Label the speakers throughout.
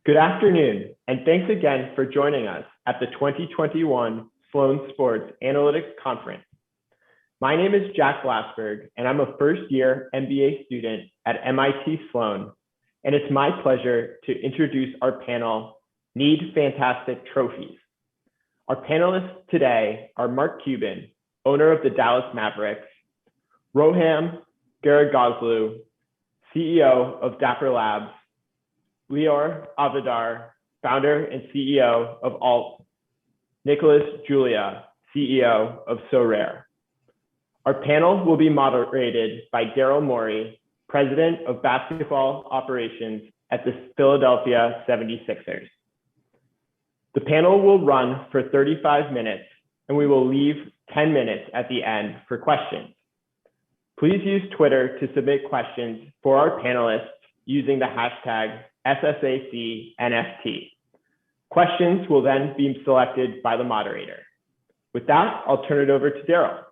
Speaker 1: Good afternoon, and thanks again for joining us at the 2021 Sloan Sports Analytics Conference. My name is Jack Glassberg, and I'm a first-year MBA student at MIT Sloan, and it's my pleasure to introduce our panel, Need Fantastic Trophies. Our panelists today are Mark Cuban, owner of the Dallas Mavericks, Roham Garagoslu, CEO of Dapper Labs, Lior Avidar, founder and CEO of Alt, Nicholas Julia, CEO of SoRare. Our panel will be moderated by Daryl Morey, president of basketball operations at the Philadelphia 76ers. The panel will run for 35 minutes, and we will leave 10 minutes at the end for questions. Please use Twitter to submit questions for our panelists using the hashtag SSAC21. Questions will then be selected by the moderator. With that, I'll turn it over to Daryl.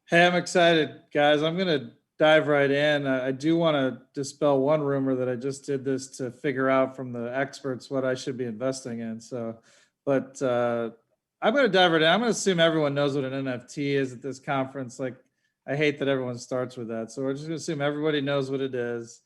Speaker 2: Hey, I'm excited, guys. I'm going to dive right in. I do want to dispel one rumor that I just did this to figure out from the experts what I should be investing in. But I'm going to dive right in. I'm going to assume everyone knows what an NFT is at this conference. Like, I hate that everyone starts with that. So we're just going to assume everybody knows what it is.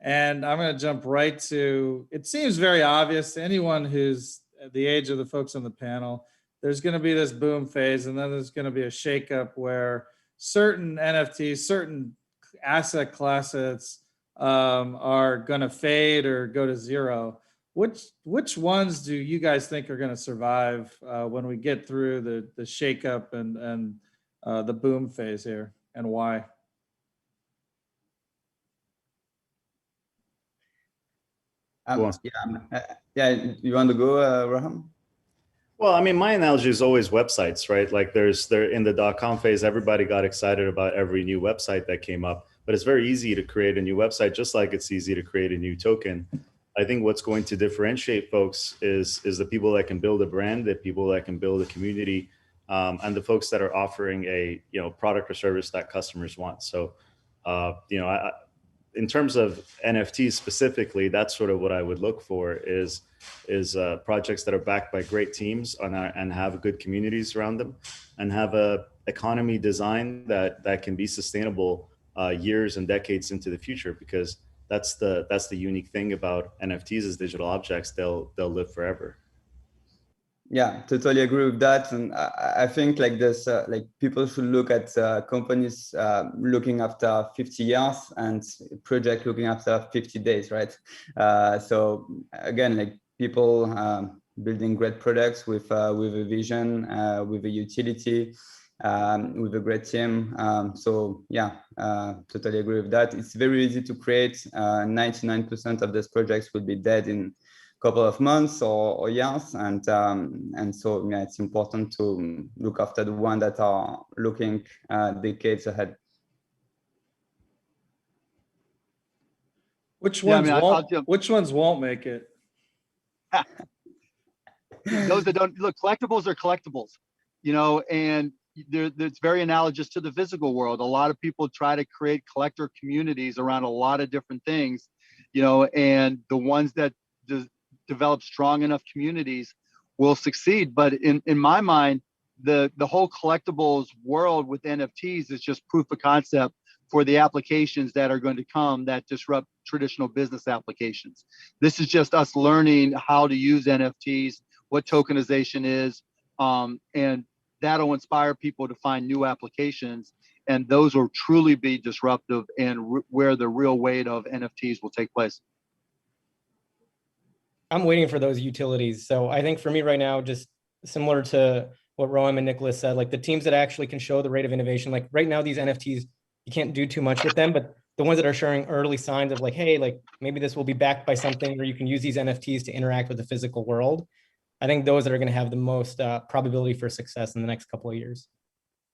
Speaker 2: And I'm going to jump right to, it seems very obvious to anyone who's the age of the folks on the panel, there's going to be this boom phase, and then there's going to be a shakeup where certain NFTs, certain asset classes are going to fade or go to zero. Which ones do you guys think are going to survive when we get through the shakeup and the boom phase here, and why?
Speaker 3: Yeah, you want to go, Roham?
Speaker 4: Well, I mean, my analogy is always websites, right? Like there in the .com phase, everybody got excited about every new website that came up, but it's very easy to create a new website, just like it's easy to create a new token. I think what's going to differentiate folks is the people that can build a brand, the people that can build a community, and the folks that are offering a product or service that customers want. So, in terms of NFTs specifically, that's sort of what I would look for is projects that are backed by great teams and have good communities around them, and have a economy design that can be sustainable years and decades into the future, because that's the unique thing about NFTs as digital objects. They'll live forever.
Speaker 3: Yeah, totally agree with that. And I think like this, like people should look at companies looking after 50 years and project looking after 50 days, right? So again, like people building great products with a vision, with a utility, with a great team. So yeah, totally agree with that. It's very easy to create. 99% of these projects will be dead in couple of months or years, and so yeah, it's important to look after the ones that are looking decades ahead.
Speaker 2: Which ones won't make it?
Speaker 5: Those that don't look, collectibles are collectibles, and it's very analogous to the physical world. A lot of people try to create collector communities around a lot of different things, and the ones that develop strong enough communities will succeed. But in my mind, the whole collectibles world with NFTs is just proof of concept for the applications that are going to come that disrupt traditional business applications. This is just us learning how to use NFTs, what tokenization is, and that'll inspire people to find new applications, and those will truly be disruptive and where the real weight of NFTs will take place.
Speaker 6: I'm waiting for those utilities. So I think for me right now, just similar to what Roham and Nicholas said, like the teams that actually can show the rate of innovation, like right now, these NFTs, you can't do too much with them, but the ones that are showing early signs of like, hey, like maybe this will be backed by something where you can use these NFTs to interact with the physical world. I think those that are going to have the most probability for success in the next couple of years.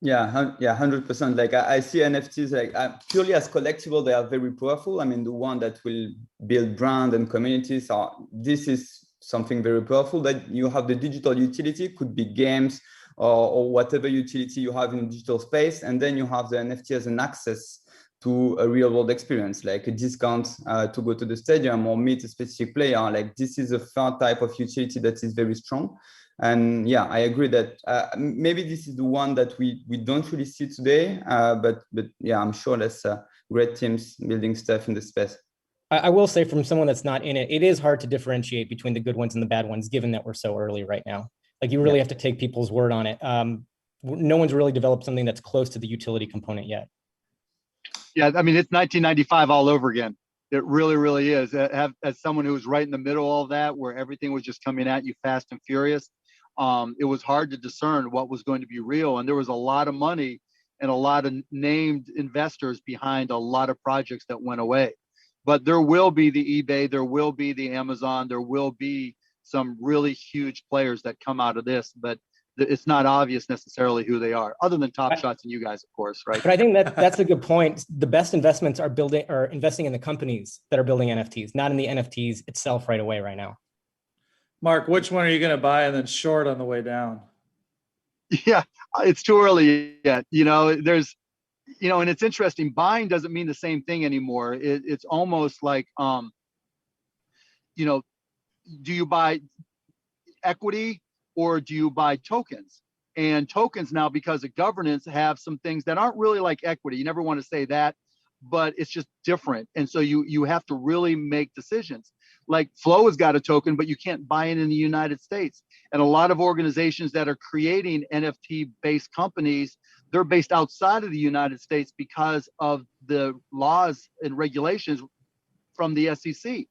Speaker 3: Yeah, 100%. Like I see NFTs like purely as collectible, they are very powerful. I mean, the one that will build brand and communities this is something very powerful. That you have the digital utility, could be games or whatever utility you have in digital space, and then you have the NFT as an access to a real world experience, like a discount to go to the stadium or meet a specific player. Like this is a third type of utility that is very strong. And yeah, I agree that maybe this is the one that we don't really see today, but yeah, I'm sure there's great teams building stuff in the space.
Speaker 6: I will say, from someone that's not in it, it is hard to differentiate between the good ones and the bad ones, given that we're so early right now. Like, you really have to take people's word on it. No one's really developed something that's close to the utility component yet.
Speaker 5: Yeah, I mean, it's 1995 all over again. It really, really is. As someone who was right in the middle of all that, where everything was just coming at you fast and furious, it was hard to discern what was going to be real. And there was a lot of money and a lot of named investors behind a lot of projects that went away. But there will be the eBay, there will be the Amazon, there will be some really huge players that come out of this, but it's not obvious necessarily who they are, other than Top Shots and you guys, of course, right?
Speaker 6: But I think that's a good point. The best investments are investing in the companies that are building NFTs, not in the NFTs itself right away right now.
Speaker 2: Mark, which one are you going to buy and then short on the way down?
Speaker 5: Yeah, it's too early yet. There's, and it's interesting. Buying doesn't mean the same thing anymore. It's almost like, do you buy equity or do you buy tokens? And tokens now, because of governance, have some things that aren't really like equity. You never want to say that, but it's just different. And so you have to really make decisions. Like Flow has got a token, but you can't buy it in the United States. And a lot of organizations that are creating NFT-based companies, they're based outside of the United States because of the laws and regulations from the SEC.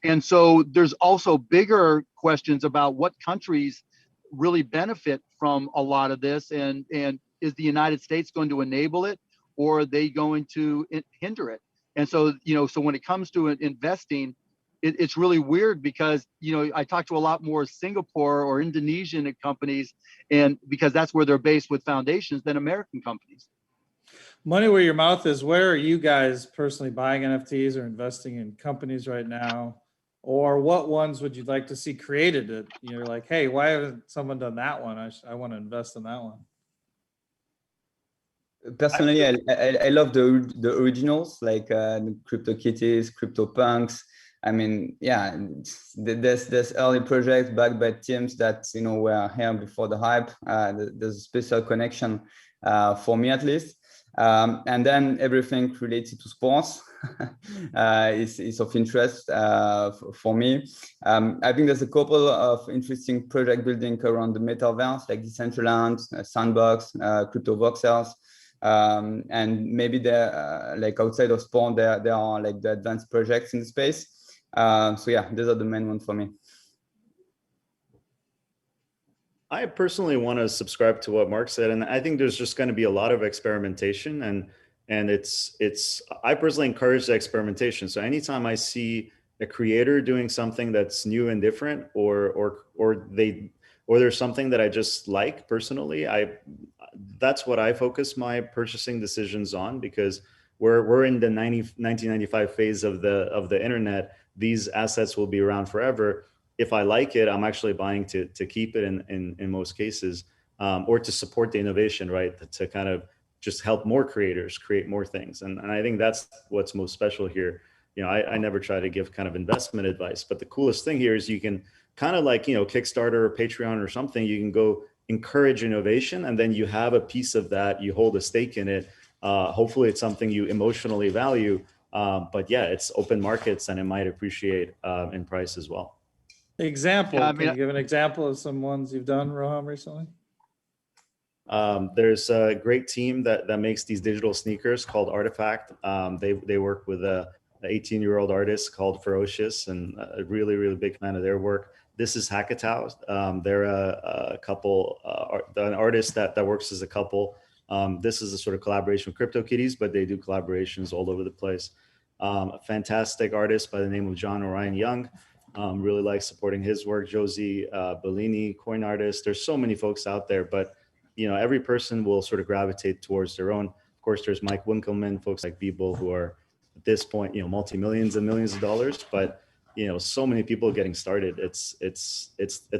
Speaker 5: And so there's also bigger questions about what countries really benefit from a lot of this, and is the United States going to enable it, or are they going to hinder it? And so, so when it comes to investing, it's really weird because, I talk to a lot more Singapore or Indonesian companies, and because that's where they're based with foundations, than American companies.
Speaker 2: Money where your mouth is. Where are you guys personally buying NFTs or investing in companies right now? Or what ones would you like to see created that you're like, hey, why hasn't someone done that one? I want to invest in that one.
Speaker 3: Personally, I love the originals, like the CryptoKitties, CryptoPunks. I mean, yeah, there's early projects backed by teams that were here before the hype. There's a special connection for me, at least. And then everything related to sports is of interest for me. I think there's a couple of interesting project building around the metaverse, like Decentraland, Sandbox, Crypto Voxels. And maybe they're like outside of sport, there are like the advanced projects in the space. So yeah, those are the main ones for me.
Speaker 4: I personally want to subscribe to what Mark said, and I think there's just going to be a lot of experimentation, and I personally encourage the experimentation. So anytime I see a creator doing something that's new and different, or there's something that I just like personally, that's what I focus my purchasing decisions on, because we're in the 1995 phase of the internet. These assets will be around forever. If I like it, I'm actually buying to keep it in most cases, or to support the innovation, right? To kind of just help more creators create more things. And I think that's what's most special here. I never try to give kind of investment advice, but the coolest thing here is you can kind of like, Kickstarter or Patreon or something, you can go encourage innovation, and then you have a piece of that, you hold a stake in it. Hopefully it's something you emotionally value, but yeah, it's open markets and it might appreciate in price as well.
Speaker 2: Example,
Speaker 5: Yeah,
Speaker 2: can you give an example of some ones you've done, Roham, recently?
Speaker 4: There's a great team that makes these digital sneakers called Artifact. They work with a 18-year-old artist called Ferocious, and a really, really big fan of their work. This is Hackatow. They're a couple, an artist that works as a couple. This is a sort of collaboration with CryptoKitties, but they do collaborations all over the place. A fantastic artist by the name of John Orion Young. Really like supporting his work. Josie Bellini, coin artist. There's so many folks out there, but every person will sort of gravitate towards their own. Of course, there's Mike Winkelmann, folks like Beeple, who are at this point, multi-millions and millions of dollars, but so many people getting started. It's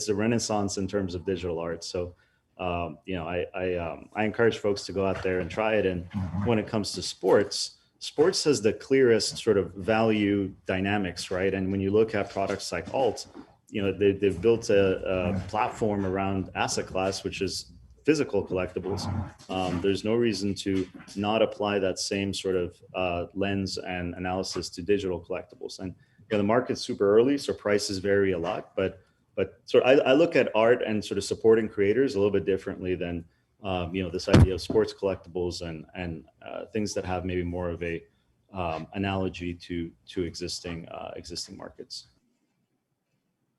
Speaker 4: a renaissance in terms of digital art. So I encourage folks to go out there and try it. And when it comes to sports, sports has the clearest sort of value dynamics, right? And when you look at products like alt, they've built a platform around asset class, which is physical collectibles. There's no reason to not apply that same sort of lens and analysis to digital collectibles. And the market's super early, so prices vary a lot. But I look at art and sort of supporting creators a little bit differently than this idea of sports collectibles and things that have maybe more of a analogy to existing markets.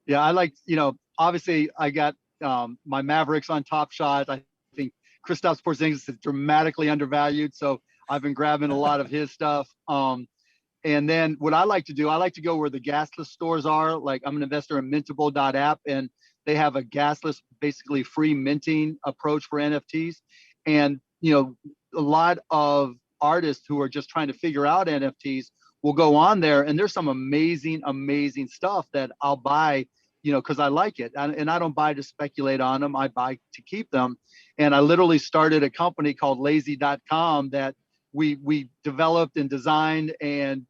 Speaker 5: Yeah, I like, obviously I got my Mavericks on Top Shot. I think Kristaps Porzingis is dramatically undervalued, so I've been grabbing a lot of his stuff. And then what I like to do, I like to go where the gasless stores are. Like I'm an investor in Mintable.app, and they have a gasless, basically free minting approach for NFTs. And, a lot of artists who are just trying to figure out NFTs will go on there, and there's some amazing, amazing stuff that I'll buy, because I like it. And I don't buy to speculate on them. I buy to keep them. And I literally started a company called lazy.com that we developed and designed and,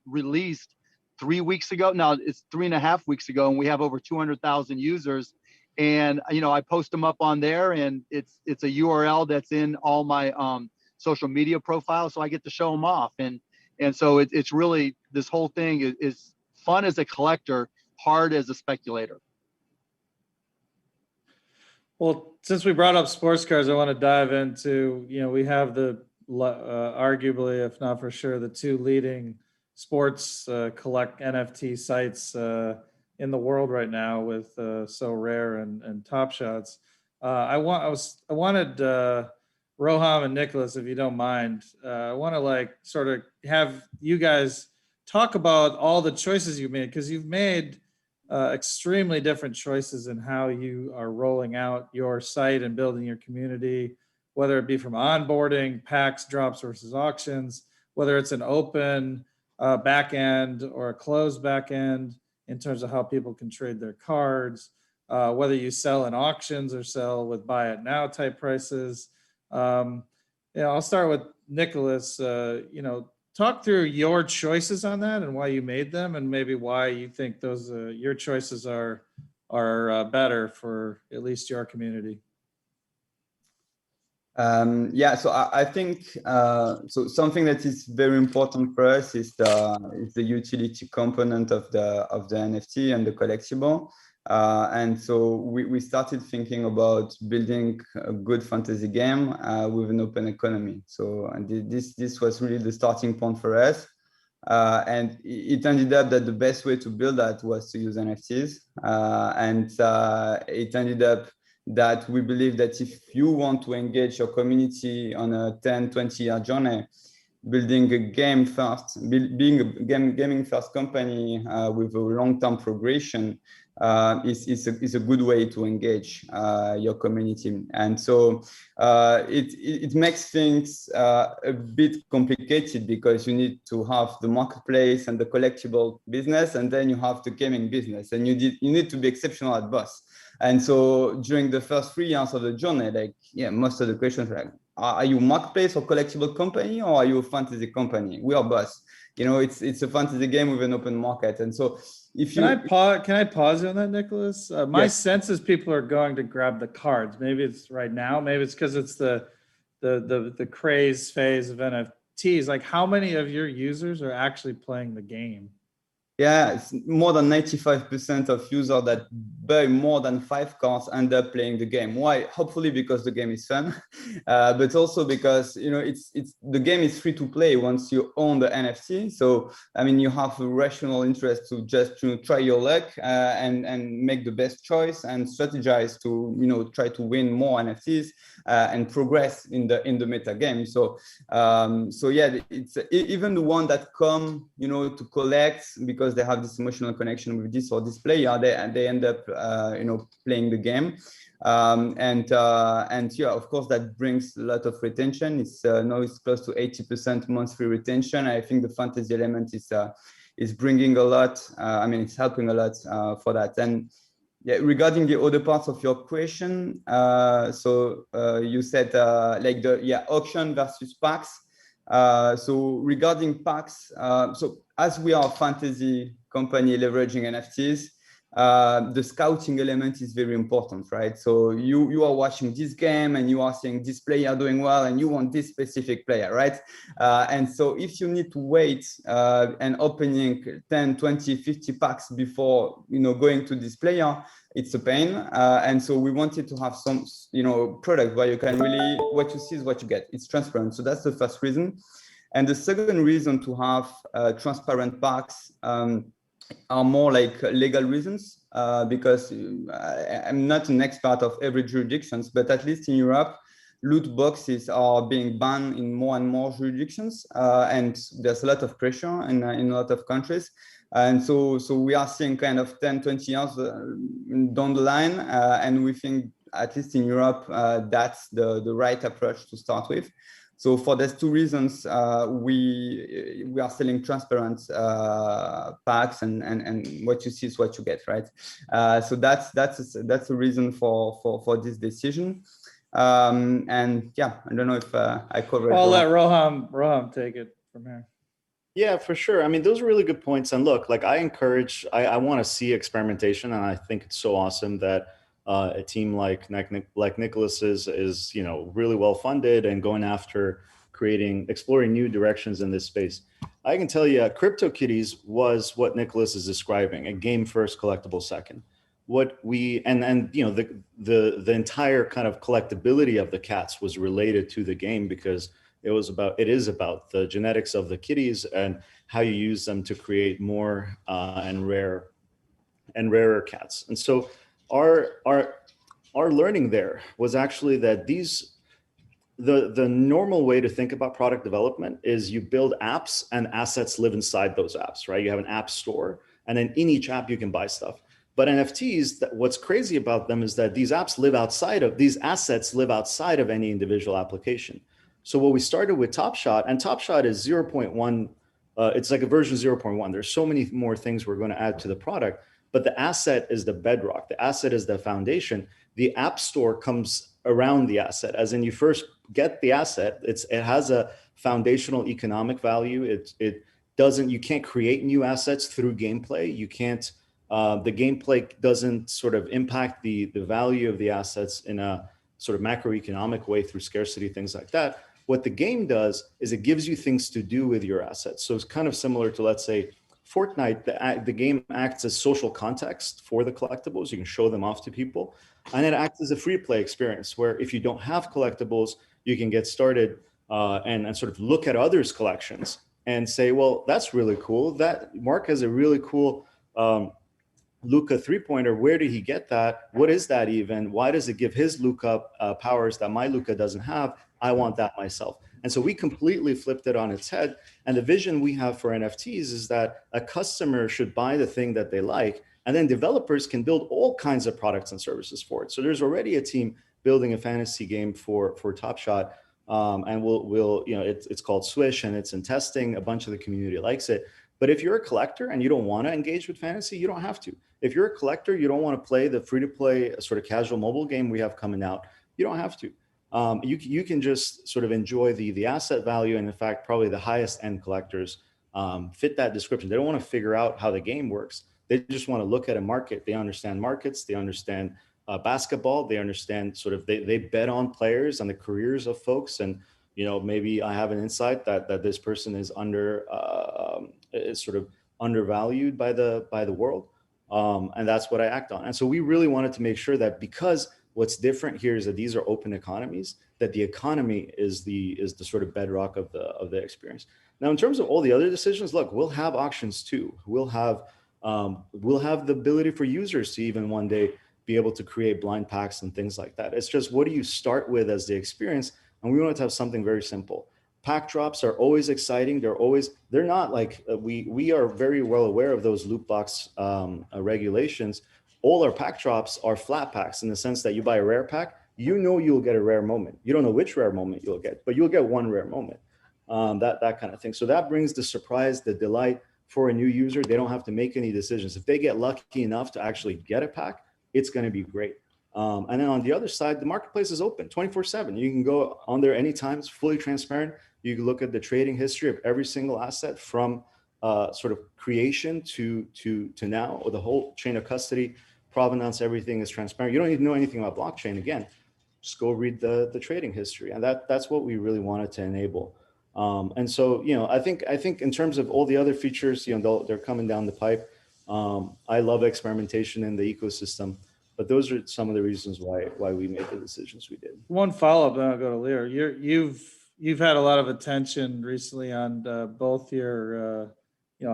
Speaker 5: released 3 weeks ago. Now it's 3.5 weeks ago, and we have over 200,000 users. And, I post them up on there, and it's a URL that's in all my social media profiles. So I get to show them off. And so it's really, this whole thing is fun as a collector, hard as a speculator.
Speaker 2: Well, since we brought up sports cards, I want to dive into, we have the arguably, if not for sure, the two leading sports collect NFT sites in the world right now with So Rare and Top Shots. I wanted Roham and Nicholas, if you don't mind, I want to sort of have you guys talk about all the choices you've made, because you've made extremely different choices in how you are rolling out your site and building your community, whether it be from onboarding, packs, drops versus auctions, whether it's an open back end or a closed back end in terms of how people can trade their cards, whether you sell in auctions or sell with buy it now type prices. I'll start with Nicholas. Talk through your choices on that and why you made them, and maybe why you think those your choices are better for at least your community.
Speaker 3: So I think so something that is very important for us is the utility component of the NFT and the collectible. And so we started thinking about building a good fantasy game with an open economy. So this was really the starting point for us. And it ended up that the best way to build that was to use NFTs. And it ended up that we believe that if you want to engage your community on a 10, 20-year journey, building a game first, being a gaming first company with a long-term progression is a good way to engage your community. And so it makes things a bit complicated, because you need to have the marketplace and the collectible business, and then you have the gaming business, and you need to be exceptional at both. And so during the first 3 years of the journey, most of the questions are are you a marketplace or collectible company, or are you a fantasy company? We are both. It's a fantasy game with an open market. And so if you
Speaker 2: can I pause on that, Nicholas? My sense is people are going to grab the cards. Maybe it's right now, maybe it's because it's the craze phase of NFTs. Like, how many of your users are actually playing the game?
Speaker 3: Yeah, it's more than 95% of users that buy more than 5 cards end up playing the game. Why? Hopefully because the game is fun, but also because the game is free to play once you own the NFT. So you have a rational interest to just try your luck and make the best choice and strategize to try to win more NFTs and progress in the meta game. So yeah, it's even the one that come to collect because they have this emotional connection with this or this player, they end up playing the game, and yeah, of course that brings a lot of retention. It's now it's close to 80% monthly retention. I think the fantasy element is bringing a lot. It's helping a lot for that. And yeah, regarding the other parts of your question, so you said auction versus packs. So regarding packs, so as we are a fantasy company leveraging NFTs, the scouting element is very important, right? So you are watching this game and you are seeing this player doing well and you want this specific player, right? And so if you need to wait and opening 10, 20, 50 packs before, going to this player, it's a pain. And so we wanted to have some, product where you can really, what you see is what you get. It's transparent. So that's the first reason. And the second reason to have transparent packs are more like legal reasons, because I'm not an expert of every jurisdictions, but at least in Europe, loot boxes are being banned in more and more jurisdictions, and there's a lot of pressure in a lot of countries. And so we are seeing kind of 10, 20 years down the line, and we think, at least in Europe, that's the right approach to start with. So for those two reasons, we are selling transparent packs, and what you see is what you get, right? So that's a reason for this decision. And yeah, I don't know if I covered.
Speaker 2: I'll let Roham take it from here.
Speaker 4: Yeah, for sure. I mean, those are really good points. And look, like I want to see experimentation, and I think it's so awesome that a team like Nicholas's is, really well funded and going after exploring new directions in this space. I can tell you, CryptoKitties was what Nicholas is describing: a game first, collectible second. What we the entire kind of collectability of the cats was related to the game, because it is about the genetics of the kitties and how you use them to create more and rarer cats. And so our learning there was actually that the normal way to think about product development is you build apps and assets live inside those apps, right? You have an app store, and then in each app you can buy stuff. But NFTs, what's crazy about them is that these assets live outside of any individual application. So what we started with Top Shot, and Top Shot is 0.1, it's like a version 0.1. There's so many more things we're going to add to the product, but the asset is the bedrock. The asset is the foundation. The app store comes around the asset, as in you first get the asset. It has a foundational economic value. You can't create new assets through gameplay. You can't, the gameplay doesn't sort of impact the value of the assets in a sort of macroeconomic way through scarcity, things like that. What the game does is it gives you things to do with your assets. So it's kind of similar to, let's say, Fortnite. The game acts as social context for the collectibles. You can show them off to people. And it acts as a free play experience where if you don't have collectibles, you can get started and sort of look at others' collections and say, well, that's really cool. That Mark has a really cool Luka three-pointer. Where did he get that? What is that even? Why does it give his Luka powers that my Luka doesn't have? I want that myself. And so we completely flipped it on its head. And the vision we have for NFTs is that a customer should buy the thing that they like, and then developers can build all kinds of products and services for it. So there's already a team building a fantasy game for Top Shot. And it's called Swish, and it's in testing. A bunch of the community likes it. But if you're a collector and you don't want to engage with fantasy, you don't have to. If you're a collector, you don't want to play the free-to-play sort of casual mobile game we have coming out, you don't have to. You can just sort of enjoy the asset value. And in fact, probably the highest end collectors fit that description. They don't want to figure out how the game works. They just want to look at a market. They understand markets. They understand basketball. They understand sort of, they bet on players and the careers of folks. And, maybe I have an insight that this person is is sort of undervalued by the world. And that's what I act on. And so we really wanted to make sure that, because what's different here is that these are open economies, that the economy is the sort of bedrock of the experience. Now, in terms of all the other decisions, look, we'll have auctions too. We'll have the ability for users to even one day be able to create blind packs and things like that. It's just, what do you start with as the experience? And we wanted to have something very simple. Pack drops are always exciting. They're not like, we are very well aware of those loot box regulations. All our pack drops are flat packs, in the sense that you buy a rare pack, you'll get a rare moment. You don't know which rare moment you'll get, but you'll get one rare moment, that kind of thing. So that brings the surprise, the delight for a new user. They don't have to make any decisions. If they get lucky enough to actually get a pack, it's going to be great. And then on the other side, the marketplace is open 24/7. You can go on there anytime. It's fully transparent. You can look at the trading history of every single asset from sort of creation to now, or the whole chain of custody, provenance, everything is transparent. You don't need to know anything about blockchain. Again, just go read the trading history, and that's what we really wanted to enable. And so, I think in terms of all the other features, they're coming down the pipe. I love experimentation in the ecosystem, but those are some of the reasons why we made the decisions we did.
Speaker 2: One follow-up, then I'll go to Leo. You've had a lot of attention recently on both your,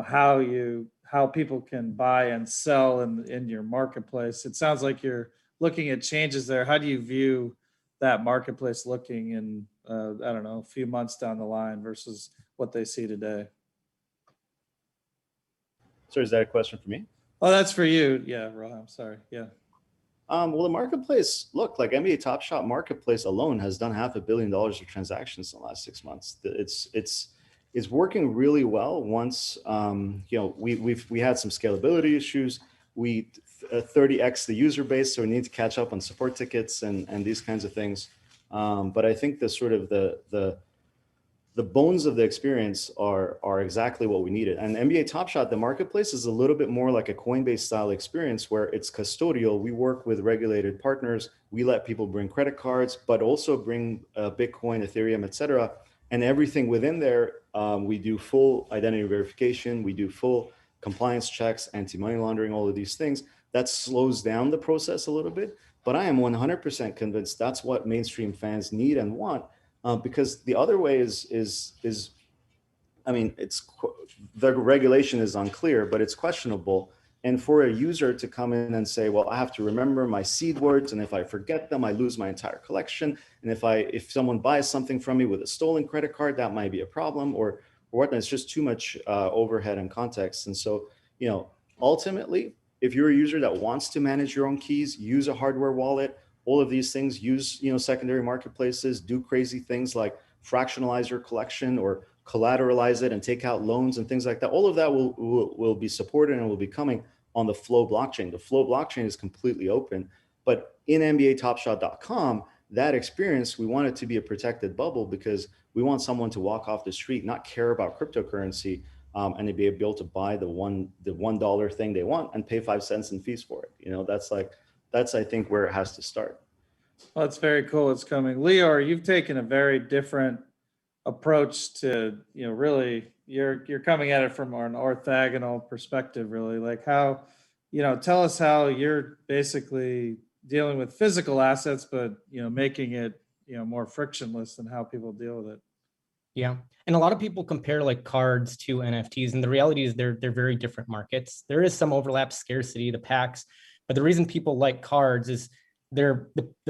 Speaker 2: how people can buy and sell in your marketplace. It sounds like you're looking at changes there. How do you view that marketplace looking in, I don't know, a few months down the line versus what they see today?
Speaker 4: So is that a question for me?
Speaker 2: Oh, that's for you. Yeah, Roham, sorry. Yeah.
Speaker 4: Well, the marketplace, look, like NBA Top Shot marketplace alone has done $500 million of transactions in the last 6 months. It's working really well. Once we had some scalability issues. We 30x the user base, so we need to catch up on support tickets and these kinds of things. But I think the sort of the bones of the experience are exactly what we needed. And NBA Top Shot, the marketplace, is a little bit more like a Coinbase style experience where it's custodial. We work with regulated partners. We let people bring credit cards, but also bring Bitcoin, Ethereum, etc. And everything within there, we do full identity verification. We do full compliance checks, anti-money laundering, all of these things. That slows down the process a little bit. But I am 100% convinced that's what mainstream fans need and want. Because the other way is I mean, the regulation is unclear, but it's questionable. And for a user to come in and say, well, I have to remember my seed words, and if I forget them, I lose my entire collection. And if someone buys something from me with a stolen credit card, that might be a problem, or whatnot. It's just too much overhead and context. And so, ultimately, if you're a user that wants to manage your own keys, use a hardware wallet, all of these things, use secondary marketplaces, do crazy things like fractionalize your collection or collateralize it and take out loans and things like that. All of that will be supported and will be coming on the Flow blockchain. The Flow blockchain is completely open, but in NBATopShot.com, that experience, we want it to be a protected bubble because we want someone to walk off the street, not care about cryptocurrency, and to be able to buy the $1 thing they want and pay 5 cents in fees for it. That's I think where it has to start.
Speaker 2: Well, that's very cool. It's coming. Lior, you've taken a very different approach to, really, you're coming at it from an orthogonal perspective, really. Like how, tell us how you're basically dealing with physical assets, but, making it, more frictionless and how people deal with it.
Speaker 6: Yeah. And a lot of people compare like cards to NFTs. And the reality is they're very different markets. There is some overlap, scarcity, the packs. But the reason people like cards is the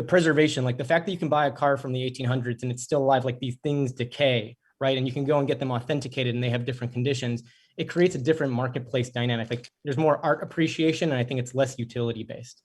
Speaker 6: preservation, like the fact that you can buy a car from the 1800s and it's still alive, like these things decay, right? And you can go and get them authenticated and they have different conditions. It creates a different marketplace dynamic. Like there's more art appreciation and I think it's less utility based.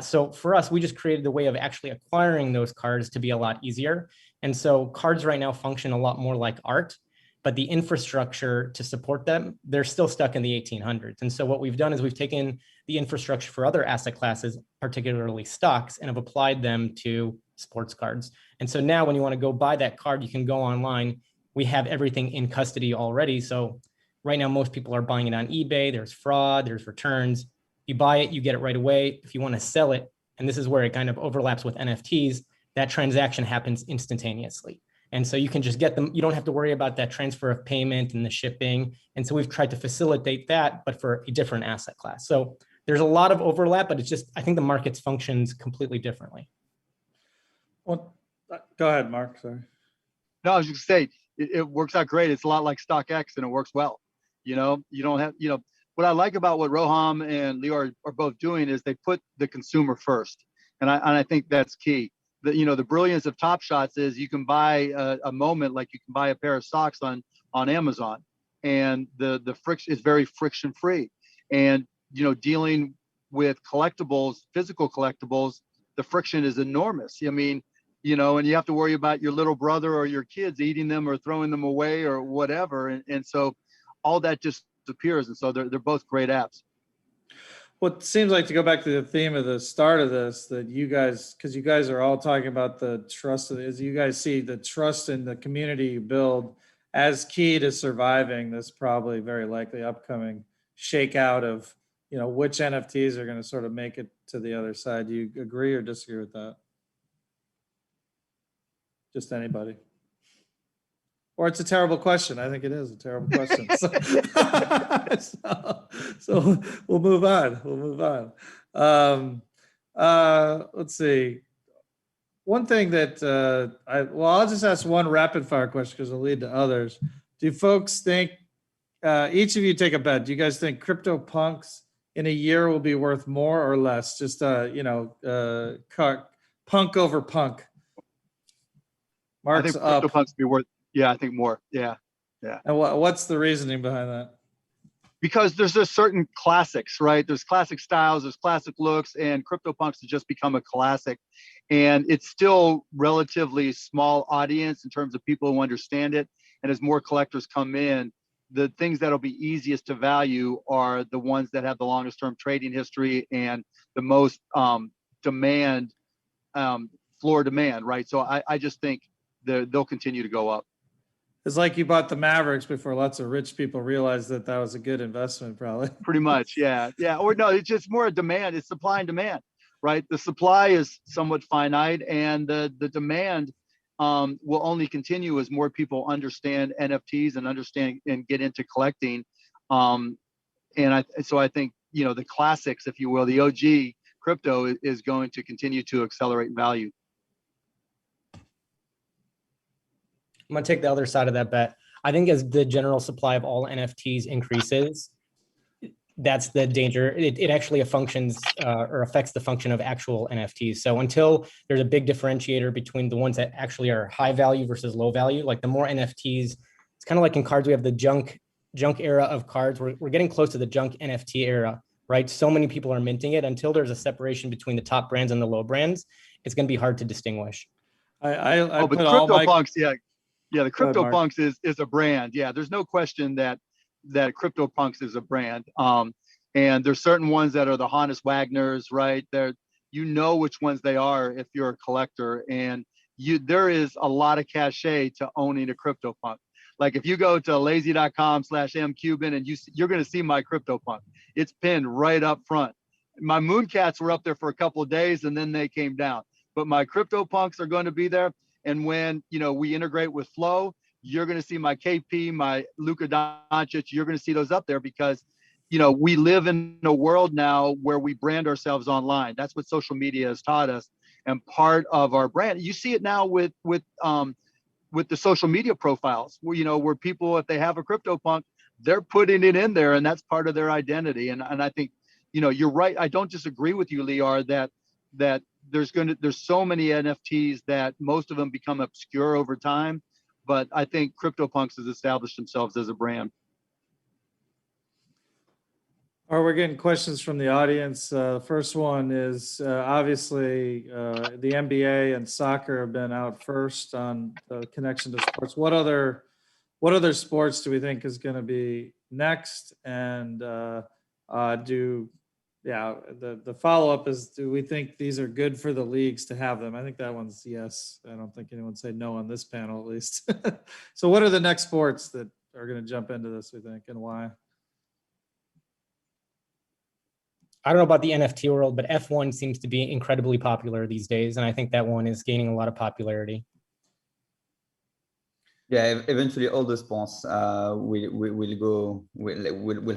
Speaker 6: So for us, we just created a way of actually acquiring those cards to be a lot easier. And so cards right now function a lot more like art, but the infrastructure to support them, they're still stuck in the 1800s. And so what we've done is we've taken the infrastructure for other asset classes, particularly stocks, and have applied them to sports cards. And so now when you want to go buy that card, you can go online. We have everything in custody already. So right now, most people are buying it on eBay. There's fraud, there's returns. You buy it, you get it right away. If you want to sell it, and this is where it kind of overlaps with NFTs, that transaction happens instantaneously. And so you can just get them. You don't have to worry about that transfer of payment and the shipping. And so we've tried to facilitate that, but for a different asset class. So there's a lot of overlap, but it's just, I think the markets functions completely differently.
Speaker 2: Well, go ahead, Mark, sorry.
Speaker 5: No, I was just saying, it works out great. It's a lot like StockX and it works well. You don't have, what I like about what Roham and Lior are both doing is they put the consumer first. And I think that's key. The brilliance of Top Shots is you can buy a moment like you can buy a pair of socks on Amazon, and the friction is very friction free. And dealing with collectibles, physical collectibles, the friction is enormous. I mean, and you have to worry about your little brother or your kids eating them or throwing them away or whatever. And so all that just appears. And so they're both great apps.
Speaker 2: What seems like, to go back to the theme of the start of this, that you guys, because you guys are all talking about the trust, is you guys see the trust in the community you build as key to surviving this probably very likely upcoming shakeout of, you know, which NFTs are going to sort of make it to the other side. Do you agree or disagree with that? Just anybody? Or it's a terrible question. I think it is a terrible question. So we'll move on. We'll move on. Let's see. One thing that I'll just ask one rapid fire question because it'll lead to others. Do folks think, each of you take a bet, do you guys think CryptoPunks in a year will be worth more or less? Just, you know, punk over punk. Mark's
Speaker 5: I think
Speaker 2: up.
Speaker 5: CryptoPunks be worth, yeah, I think more. Yeah.
Speaker 2: And what's the reasoning behind that?
Speaker 5: Because there's just certain classics, right? There's classic styles, there's classic looks, and CryptoPunks has just become a classic. And it's still relatively small audience in terms of people who understand it. And as more collectors come in, the things that'll be easiest to value are the ones that have the longest term trading history and the most demand, floor demand, right? So I just think they'll continue to go up.
Speaker 2: It's like you bought the Mavericks before lots of rich people realized that that was a good investment, probably.
Speaker 5: Pretty much, yeah. Or no, it's just more a demand. It's supply and demand, right? The supply is somewhat finite, and the demand will only continue as more people understand NFTs and understand and get into collecting. So I think, you know, the classics, if you will, the OG crypto is going to continue to accelerate in value.
Speaker 6: I'm gonna take the other side of that bet. I think as the general supply of all NFTs increases, that's the danger. It actually functions or affects the function of actual NFTs. So until there's a big differentiator between the ones that actually are high value versus low value, like the more NFTs, it's kind of like in cards, we have the junk era of cards. We're getting close to the junk NFT era, right? So many people are minting it. Until there's a separation between the top brands and the low brands, it's going to be hard to distinguish.
Speaker 5: But CryptoPunks, yeah, the CryptoPunks is a brand. Yeah, there's no question that CryptoPunks is a brand. And there's certain ones that are the Hannes Wagners, right? You know which ones they are if you're a collector, and there is a lot of cachet to owning a CryptoPunk. Like if you go to lazy.com/mcuban and you're going to see my CryptoPunk. It's pinned right up front. My Mooncats were up there for a couple of days and then they came down, but my CryptoPunks are going to be there. And when, you know, we integrate with Flow, you're going to see my KP, my Luka Doncic, you're going to see those up there because, you know, we live in a world now where we brand ourselves online. That's what social media has taught us. And part of our brand, you see it now with the social media profiles where, you know, where people, if they have a CryptoPunk, they're putting it in there and that's part of their identity. And I think, you know, you're right. I don't disagree with you, Liar, that there's so many NFTs that most of them become obscure over time, but I think CryptoPunks has established themselves as a brand.
Speaker 2: All right, we're getting questions from the audience. First one is obviously the NBA and soccer have been out first on the connection to sports. What other sports do we think is going to be next? And the follow-up is, do we think these are good for the leagues to have them? I think that one's yes. I don't think anyone say no on this panel, at least. So what are the next sports that are going to jump into this, we think, and why?
Speaker 6: I don't know about the NFT world, but F1 seems to be incredibly popular these days. And I think that one is gaining a lot of popularity.
Speaker 3: Yeah, eventually all the sports will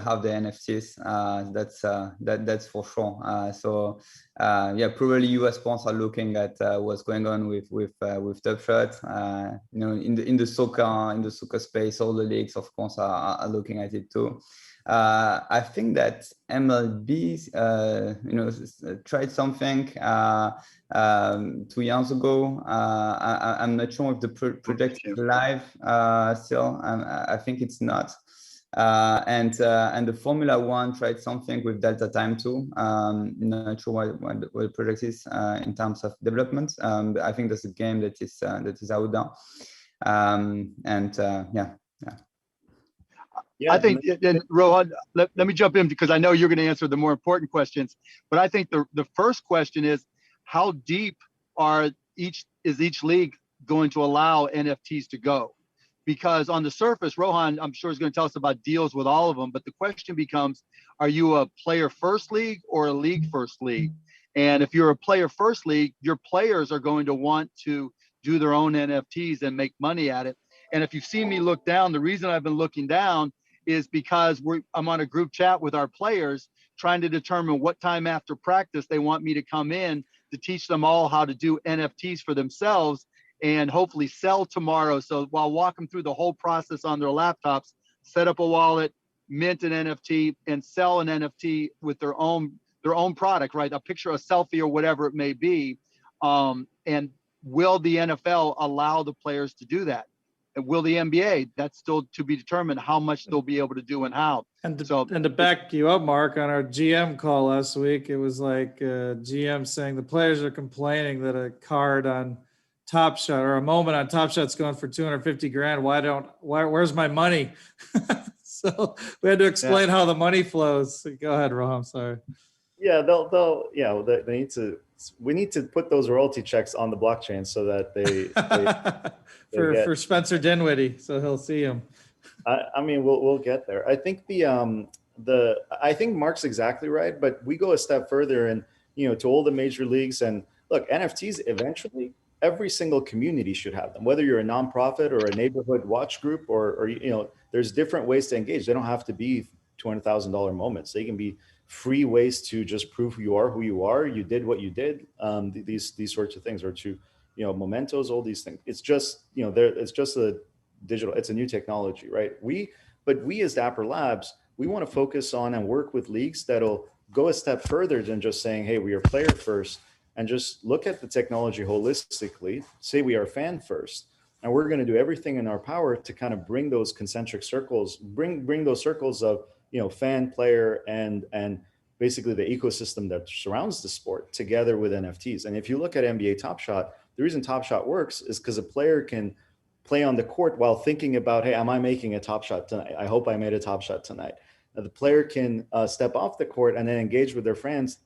Speaker 3: have the NFTs. That's for sure. Yeah, probably US sports are looking at what's going on with Top Shot. You know, in the soccer space, all the leagues, of course, are looking at it too. I think that MLB, you know, tried something 2 years ago. I'm not sure if the project is live still. I think it's not. And the Formula One tried something with Delta Time too. Not sure what the project is in terms of development. But I think there's a game that is out there. Yeah.
Speaker 5: I think, and Rohan, let me jump in because I know you're going to answer the more important questions. But I think the first question is, how deep is each league going to allow NFTs to go? Because on the surface, Rohan, I'm sure is going to tell us about deals with all of them. But the question becomes, are you a player first league or a league first league? And if you're a player first league, your players are going to want to do their own NFTs and make money at it. And if you've seen me look down, the reason I've been looking down is because I'm on a group chat with our players trying to determine what time after practice they want me to come in to teach them all how to do NFTs for themselves and hopefully sell tomorrow. So while walk them through the whole process on their laptops, set up a wallet, mint an NFT, and sell an NFT with their own product, right? A picture, a selfie, or whatever it may be. And will the NFL allow the players to do that? And will the NBA? That's still to be determined how much they'll be able to do and how.
Speaker 2: And to back you up, Mark, on our GM call last week, it was like GM saying the players are complaining that a card on Top Shot or a moment on Top Shot's going for 250 grand. Where's my money? So we had to explain how the money flows. Go ahead, Rohan. Sorry.
Speaker 4: Yeah, they need to. We need to put those royalty checks on the blockchain so that they
Speaker 2: for Spencer Dinwiddie, so he'll see him.
Speaker 4: I mean, we'll get there. I think I think Mark's exactly right, but we go a step further, and to all the major leagues, and look, NFTs eventually every single community should have them, whether you're a nonprofit or a neighborhood watch group, or there's different ways to engage. They don't have to be $200,000 moments. They can be free ways to just prove who you are, you did what you did, these sorts of things, or to, mementos, all these things. It's just, it's just it's a new technology, right? But we as Dapper Labs, we want to focus on and work with leagues that'll go a step further than just saying, hey, we are player first, and just look at the technology holistically, say we are fan first. And we're going to do everything in our power to kind of bring those concentric circles, bring those circles of, fan, player, and basically the ecosystem that surrounds the sport together with NFTs. And if you look at NBA Top Shot, the reason Top Shot works is because a player can play on the court while thinking about, hey, am I making a top shot tonight? I hope I made a top shot tonight. Now, the player can step off the court and then engage with their friends.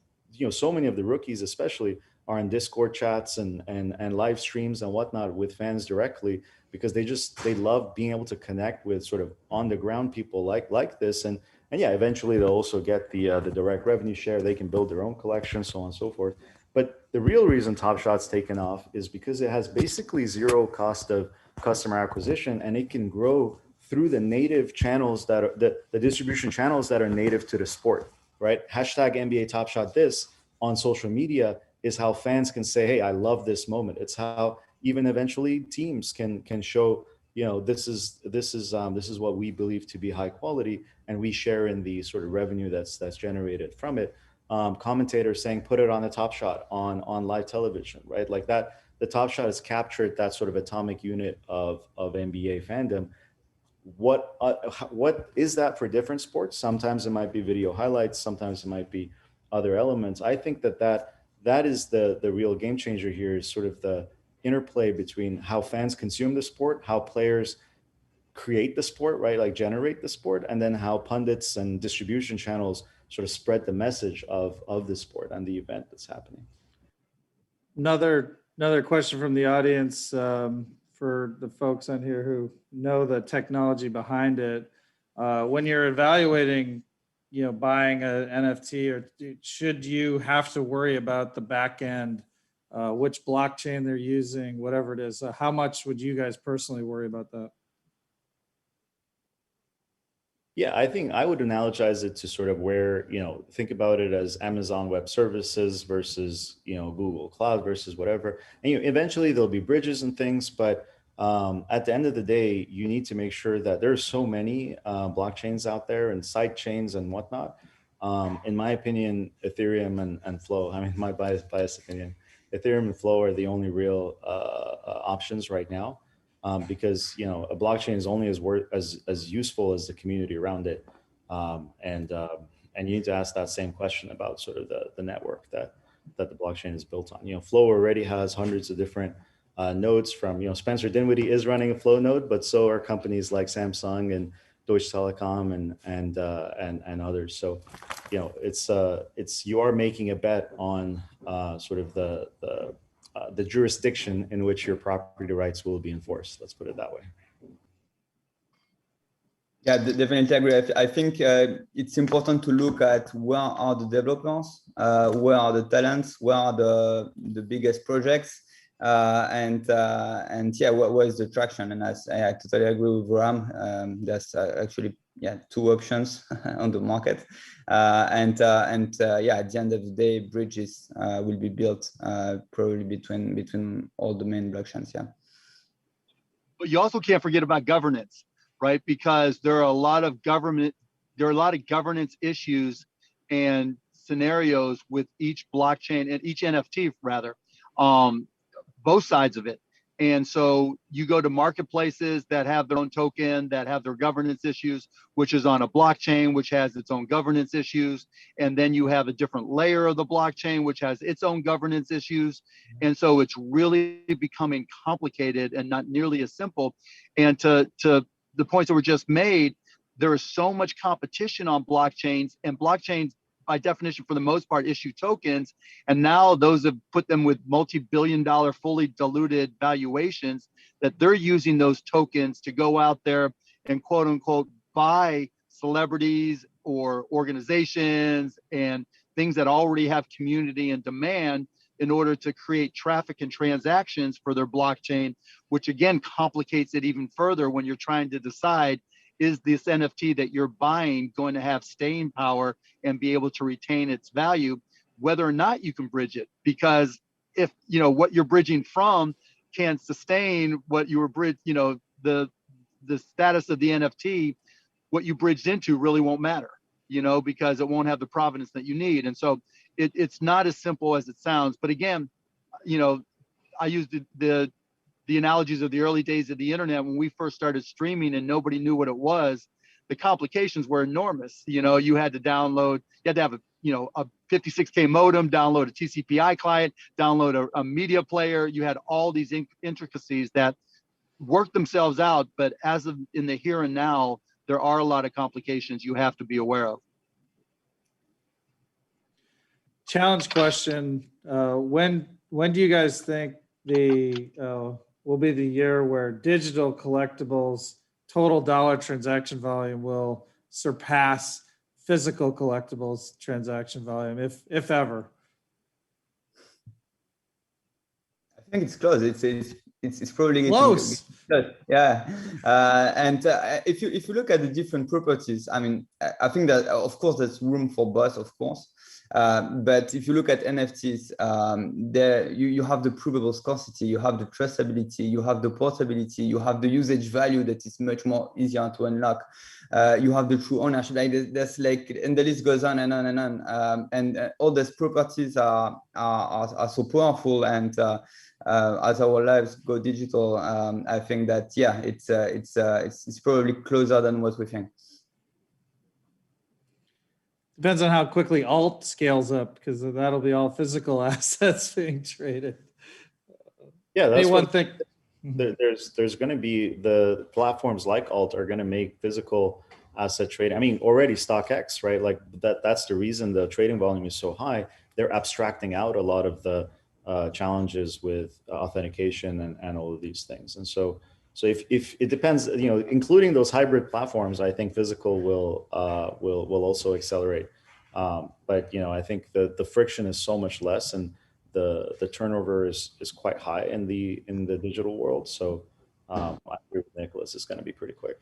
Speaker 4: So many of the rookies especially are in Discord chats and live streams and whatnot with fans directly, because they love being able to connect with sort of on the ground people like this. And yeah, eventually they'll also get the direct revenue share. They can build their own collection, so on and so forth. But the real reason Top Shot's taken off is because it has basically zero cost of customer acquisition, and it can grow through the native channels that are the distribution channels that are native to the sport, right? Hashtag NBA Top Shot this on social media is how fans can say, hey, I love this moment. It's how even eventually teams can show, this is what we believe to be high quality, and we share in the sort of revenue that's generated from it. Commentators saying, put it on the Top Shot on live television, right? Like that, the Top Shot has captured that sort of atomic unit of NBA fandom. What is that for different sports? Sometimes it might be video highlights, sometimes it might be other elements. I think that is the real game changer here, is sort of the interplay between how fans consume the sport, how players create the sport, right? Like generate the sport, and then how pundits and distribution channels sort of spread the message of the sport and the event that's happening.
Speaker 2: Another question from the audience, for the folks on here who know the technology behind it. When you're evaluating, buying an NFT, or should you have to worry about the back end, which blockchain they're using, whatever it is? How much would you guys personally worry about that?
Speaker 4: Yeah, I think I would analogize it to sort of where, think about it as Amazon Web Services versus, Google Cloud versus whatever. And eventually there'll be bridges and things, but at the end of the day, you need to make sure that there's so many blockchains out there and side chains and whatnot. In my opinion, Ethereum and Flow, I mean, my biased opinion, Ethereum and Flow are the only real options right now. Because a blockchain is only as useful as the community around it, and you need to ask that same question about sort of the network that the blockchain is built on. Flow already has hundreds of different nodes. From Spencer Dinwiddie is running a Flow node, but so are companies like Samsung Deutsche Telekom and others. So, you know, it's you are making a bet on sort of the jurisdiction in which your property rights will be enforced. Let's put it that way.
Speaker 3: Yeah, definitely agree. I think it's important to look at where are the developers, where are the talents, where are the biggest projects, and yeah, where is the traction? And I totally agree with Ram. There's actually two options on the market, and yeah, at the end of the day, bridges will be built probably between all the main blockchains. Yeah.
Speaker 5: But you also can't forget about governance, right? Because there are a lot of governance issues and scenarios with each blockchain and each NFT rather, both sides of it. And so you go to marketplaces that have their own token, that have their governance issues, which is on a blockchain, which has its own governance issues. And then you have a different layer of the blockchain, which has its own governance issues. And so it's really becoming complicated and not nearly as simple. And to the points that were just made, there is so much competition on blockchains, and blockchains by definition, for the most part, issue tokens. And now those have put them with multi-billion-dollar fully diluted valuations, that they're using those tokens to go out there and quote unquote buy celebrities or organizations and things that already have community and demand in order to create traffic and transactions for their blockchain, which again complicates it even further when you're trying to decide, is this NFT that you're buying going to have staying power and be able to retain its value, whether or not you can bridge it? Because if, you know, what you're bridging from can sustain what you were the status of the NFT, what you bridged into really won't matter, you know, because it won't have the provenance that you need. And so it's not as simple as it sounds. But again, you know, I used the analogies of the early days of the internet when we first started streaming and nobody knew what it was. The complications were enormous. You know, you had to have a 56K modem, download a TCP/IP client, download a media player. You had all these intricacies that worked themselves out, but as of in the here and now, there are a lot of complications you have to be aware of.
Speaker 2: Challenge question: when do you guys think will be the year where digital collectibles total dollar transaction volume will surpass physical collectibles transaction volume, if ever?
Speaker 3: I think it's close. It's probably
Speaker 2: close.
Speaker 3: Yeah, and if you look at the different properties, I mean, I think that of course there's room for both, of course. But if you look at NFTs, there you have the provable scarcity, you have the traceability, you have the portability, you have the usage value that is much more easier to unlock. You have the true ownership. Like there's like, and the list goes on and on and on. And all these properties are so powerful. And as our lives go digital, I think that it's probably closer than what we think.
Speaker 2: Depends on how quickly alt scales up, because that'll be all physical assets being traded.
Speaker 4: Yeah, that's
Speaker 2: one thing.
Speaker 4: There's going to be the platforms like alt are going to make physical asset trading. I mean, already StockX, right? Like that's the reason the trading volume is so high. They're abstracting out a lot of the challenges with authentication and all of these things. And so if it depends, you know, including those hybrid platforms, I think physical will also accelerate. But you know, I think the friction is so much less, and the turnover is quite high in the digital world. So I agree with Nicholas, it's going to be pretty quick.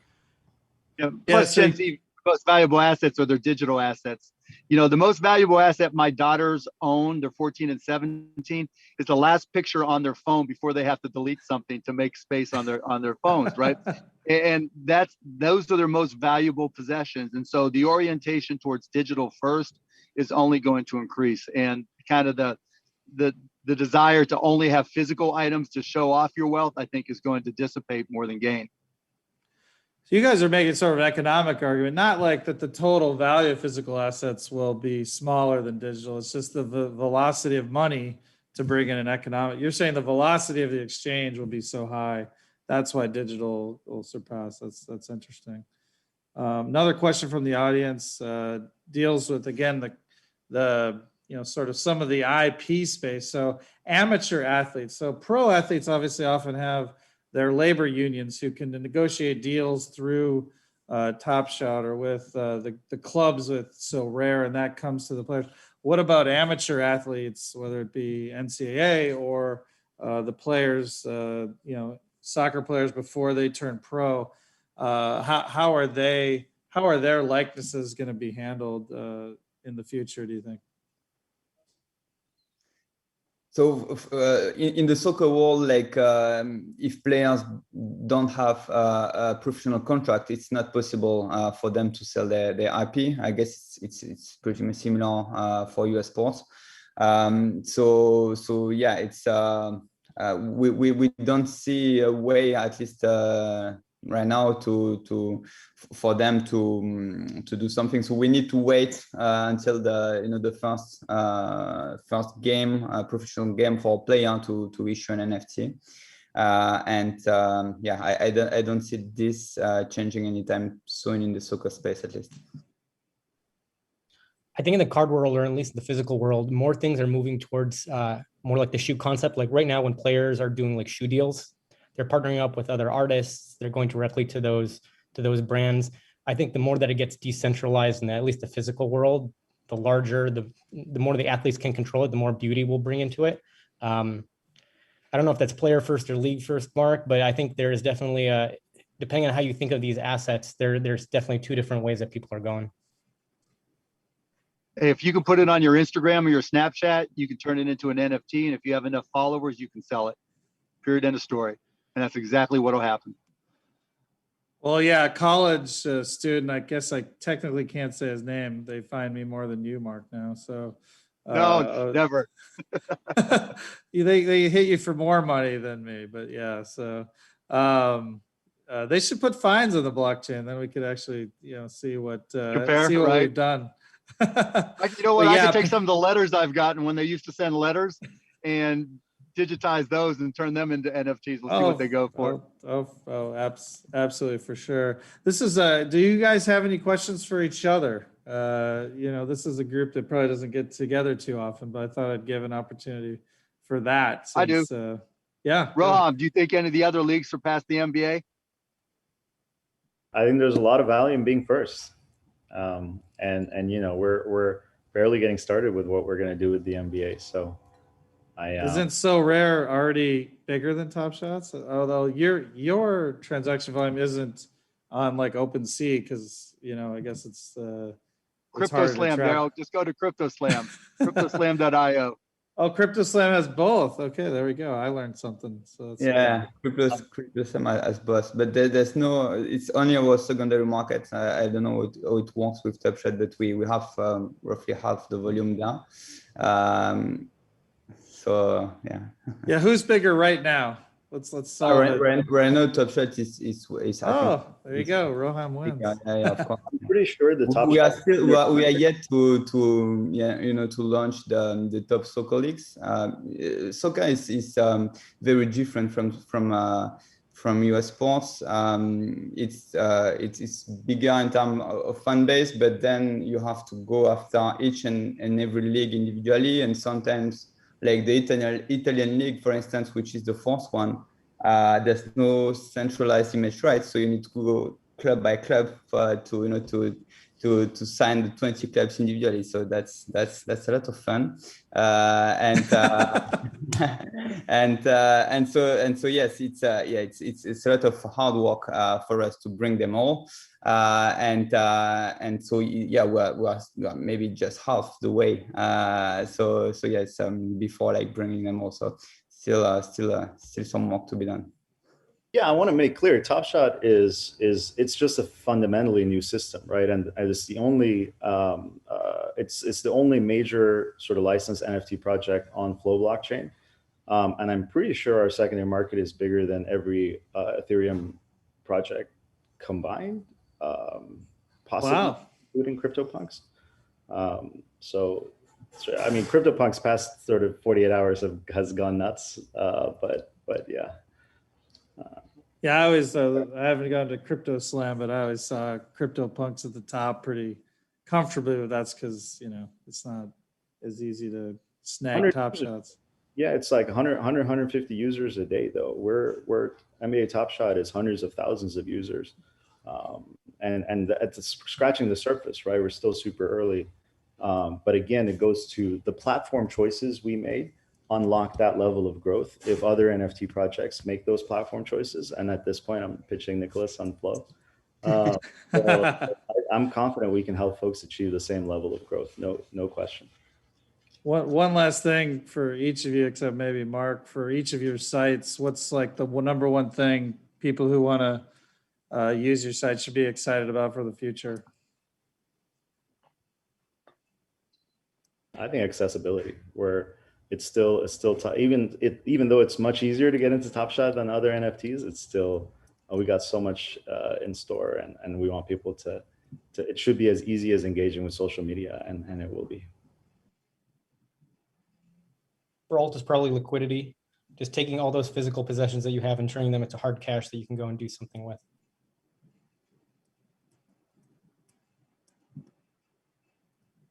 Speaker 5: Yeah. Plus, Gen Z, most valuable assets are their digital assets. You know, the most valuable asset my daughters own, they're 14 and 17, is the last picture on their phone before they have to delete something to make space on their phones, right? And those are their most valuable possessions. And so the orientation towards digital first is only going to increase. And kind of the desire to only have physical items to show off your wealth, I think, is going to dissipate more than gain.
Speaker 2: So you guys are making sort of economic argument, not like that the total value of physical assets will be smaller than digital. It's just the velocity of money to bring in an economic. You're saying the velocity of the exchange will be so high. That's why digital will surpass. That's interesting. Another question from the audience deals with, again, the sort of some of the IP space. So amateur athletes, so pro athletes obviously often have their labor unions who can negotiate deals through Top Shot or with the clubs with So Rare, and that comes to the players. What about amateur athletes, whether it be NCAA or the players, soccer players before they turn pro? How are their likenesses going to be handled in the future, do you think?
Speaker 3: So in the soccer world, like if players don't have a professional contract, it's not possible for them to sell their IP. I guess it's pretty much similar for US sports. So yeah, it's we don't see a way, at least right now, for them to do something. So we need to wait until the first game, professional game for a player to issue an NFT. Yeah, I don't see this changing anytime soon in the soccer space, at least.
Speaker 6: I think in the card world, or at least the physical world, more things are moving towards more like the shoe concept. Like right now, when players are doing like shoe deals, they're partnering up with other artists. They're going directly to those brands. I think the more that it gets decentralized in at least the physical world, the larger, the more the athletes can control it, the more beauty we'll bring into it. I don't know if that's player first or league first, Mark, but I think there is definitely depending on how you think of these assets, there's definitely two different ways that people are going.
Speaker 5: If you can put it on your Instagram or your Snapchat, you can turn it into an NFT. And if you have enough followers, you can sell it. Period. End of story. And that's exactly what will happen.
Speaker 2: Well, yeah, college student, I guess I technically can't say his name. They find me more than you, Mark, now. So
Speaker 5: no, never.
Speaker 2: they hit you for more money than me, but yeah. So they should put fines on the blockchain. Then we could actually, see what
Speaker 5: Compare,
Speaker 2: see what
Speaker 5: right?
Speaker 2: we've done.
Speaker 5: You know what? I could take some of the letters I've gotten when they used to send letters and digitize those and turn them into NFTs. We'll see what they go for.
Speaker 2: Absolutely, for sure. This is do you guys have any questions for each other? This is a group that probably doesn't get together too often, but I thought I'd give an opportunity for that. Since,
Speaker 5: I do.
Speaker 2: Yeah.
Speaker 5: Roham, do you think any of the other leagues surpass the NBA?
Speaker 4: I think there's a lot of value in being first. We're barely getting started with what we're going to do with the NBA. So
Speaker 2: isn't So Rare already bigger than Top Shots? Although your transaction volume isn't on like OpenSea because I guess it's
Speaker 5: CryptoSlam, Daryl. Just go to CryptoSlam, CryptoSlam.io.
Speaker 2: Oh, CryptoSlam has both. Okay, there we go. I learned something. So
Speaker 3: yeah, CryptoSlam has both, but there's no. It's only our secondary market. I don't know how it works with Top Shot, but we have roughly half the volume there. So yeah.
Speaker 2: Yeah, who's bigger right now? Let's solve it.
Speaker 3: Right now, Top Shot is
Speaker 2: oh, there you go. Roham wins.
Speaker 3: Yeah, of course.
Speaker 4: I'm pretty sure the Top
Speaker 3: we
Speaker 4: Shot.
Speaker 3: We are yet to launch the top soccer leagues. Soccer is very different from US sports. It's bigger in terms of fan base, but then you have to go after each and every league individually, and sometimes, like the Italian league, for instance, which is the fourth one, there's no centralized image rights, so you need to go club by club to sign the 20 clubs individually. So that's a lot of fun, and so yes, it's a lot of hard work for us to bring them all, and so yeah, we're maybe just half the way. So yes, before like bringing them also, still some work to be done.
Speaker 4: Yeah, I want to make clear, Top Shot is it's just a fundamentally new system, right? And it's the only it's the only major sort of licensed NFT project on Flow blockchain, and I'm pretty sure our secondary market is bigger than every Ethereum project combined, possibly including CryptoPunks. So I mean, CryptoPunks past sort of 48 hours has gone nuts, but yeah.
Speaker 2: Yeah, I always, I haven't gone to Crypto Slam, but I always saw Crypto Punks at the top pretty comfortably, but that's because, it's not as easy to snag
Speaker 4: 100
Speaker 2: top shots.
Speaker 4: Yeah, it's like 150 users a day though. We're NBA Top Shot is hundreds of thousands of users. And it's scratching the surface, right? We're still super early. But again, it goes to the platform choices we made unlock that level of growth if other NFT projects make those platform choices. And at this point, I'm pitching Nicholas on Flow. So I'm confident we can help folks achieve the same level of growth. No question.
Speaker 2: One last thing for each of you, except maybe Mark, for each of your sites, what's like the number one thing people who want to use your site should be excited about for the future?
Speaker 4: I think accessibility, where it's still even though it's much easier to get into Top Shot than other NFTs, it's still we got so much in store, and we want people to it should be as easy as engaging with social media, and it will be.
Speaker 6: For alt is probably liquidity, just taking all those physical possessions that you have and turning them into hard cash that you can go and do something with.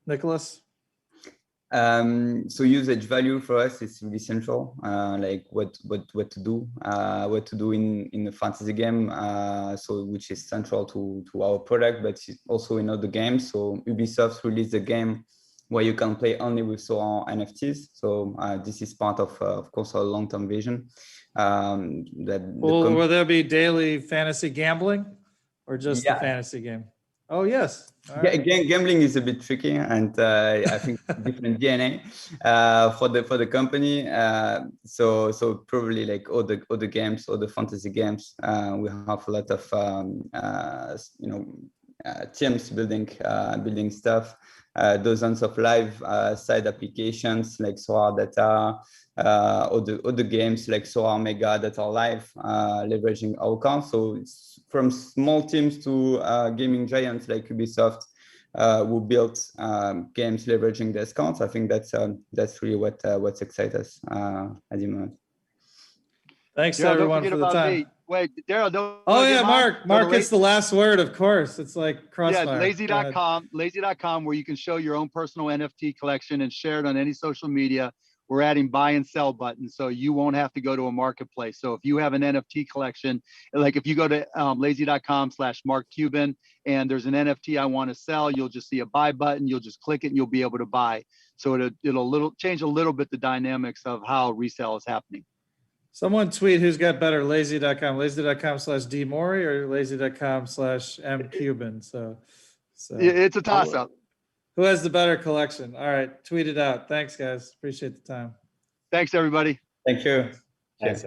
Speaker 2: Nicholas?
Speaker 3: So usage value for us is really central, like what to do in a fantasy game, so which is central to our product, but also in other games. So Ubisoft released a game where you can play only with Sora NFTs. So this is part of course, our long-term vision.
Speaker 2: Will there be daily fantasy gambling or just the fantasy game? Oh, yes.
Speaker 3: Right. Gambling is a bit tricky, and I think different DNA for the company. So probably like all the games, all the fantasy games, we have a lot of teams building stuff. Dozens of live side applications like Sora Data, other games like Sora Mega that are live, leveraging our account. So it's from small teams to gaming giants like Ubisoft, who built games leveraging their accounts. I think that's really what's excites us at the moment.
Speaker 2: Thanks everyone for the time.
Speaker 5: Me. Wait, Daryl, don't.
Speaker 2: Oh yeah, Mark gets the last word, of course. It's like Crossfire.
Speaker 5: Yeah, lazy.com, where you can show your own personal NFT collection and share it on any social media. We're adding buy and sell buttons, so you won't have to go to a marketplace. So if you have an NFT collection, like if you go to lazy.com/MarkCuban and there's an NFT I want to sell, you'll just see a buy button. You'll just click it and you'll be able to buy. So it'll change a little bit the dynamics of how resale is happening.
Speaker 2: Someone tweet who's got better, lazy.com/dmori or lazy.com/mcuban. So
Speaker 5: it's a toss up.
Speaker 2: Who has the better collection? All right, tweet it out. Thanks, guys. Appreciate the time.
Speaker 5: Thanks, everybody.
Speaker 3: Thank you.
Speaker 4: Thanks.